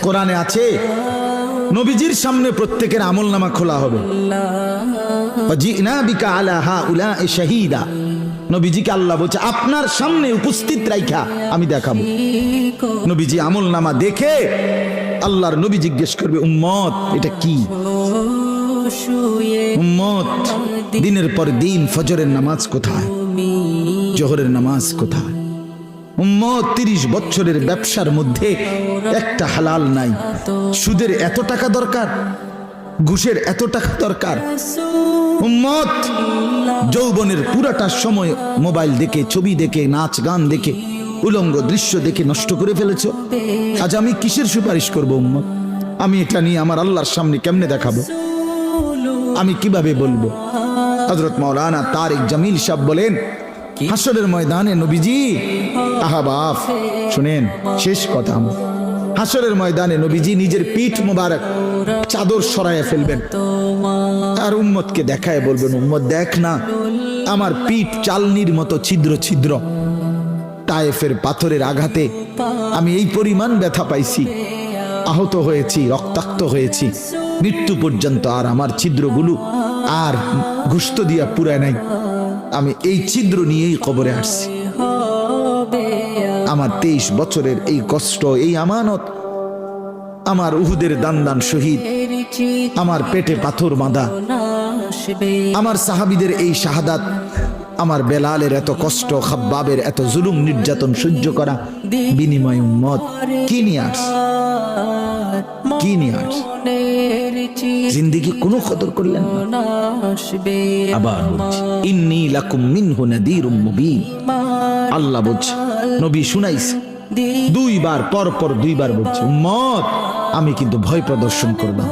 কোরআনে আছে নবীজির সামনে প্রত্যেকের আমলনামা খোলা হবে। ওয়াজিনা বিকা আলা হাউলা'i শাহীদা, নবীজিকে আল্লাহ বলছে আপনার সামনে উপস্থিত রাইখা আমি দেখাবো। নবীজি আমলনামা দেখে আল্লাহর নবী জিজ্ঞেস করবে উম্মত এটা কি? উম্মত দিনের পর দিন ফজরের নামাজ কোথায়, জোহরের নামাজ কোথায়? উম্মত 30 বছরের ব্যবসার মধ্যে একটা হালাল নাই। সুদের এত টাকা দরকার, ঘুষের এত টাকা দরকার। উম্মত যৌবনের পুরাটা সময় মোবাইল দেখে, ছবি দেখে, নাচ গান দেখে, উলঙ্গ দৃশ্য দেখে নষ্ট করে ফেলেছো। আজ আমি কিসের সুপারিশ করব উম্মত? আমি এটা নিয়ে আমার আল্লাহর সামনে কেমনে দেখাবো? আমি কিভাবে বলবো? হযরত মাওলানা তারিক জামিল সাহেব বলেন হাসরের ময়দানে নবীজি, আহা বাপ শুনেন শেষ কথা, হাসরের ময়দানে নবীজি নিজের পিঠ মোবারক চাদর সরাইয়া ফেলবেন আর উম্মতকে দেখায় বলবেন উম্মত দেখ না আমার পিঠ চালনির মতো ছিদ্র ছিদ্র, তায়েফের পাথরের আঘাতে আমি এই পরিমাণ ব্যথা পাইছি, আহত হয়েছি, রক্তাক্ত হয়েছি, মৃত্যু পর্যন্ত আর আমার ছিদ্রগুলো আর গোশত দিয়া পুরায় নাই। আমি এই ছিদ্র নিয়েই কবরে আসছি। আমার 23 বছরের এই কষ্ট, এই আমানত, আমার উহুদের দান শহীদ, আমার পেটে পাথর বাঁধা, আমার সাহাবীদের এই শাহাদাত, আমার বেলালের এত কষ্ট, খাব্বাবের এত জুলুম নির্যাতন সহ্য করা, বিনিময় উম্মত কি নিয়ে আসছে? কি নিয়ে আসছে? জিন্দেগি কোনো কদর করলেন না। আবার বলছি ইন্নী লাকুম মিনহু নাযীরুম মুবিন, আল্লাহ বলছে নবী শুনাইছে 2 বার, পর পর 2 বার বলছে উম্মত আমি কিন্তু ভয় প্রদর্শন করলাম।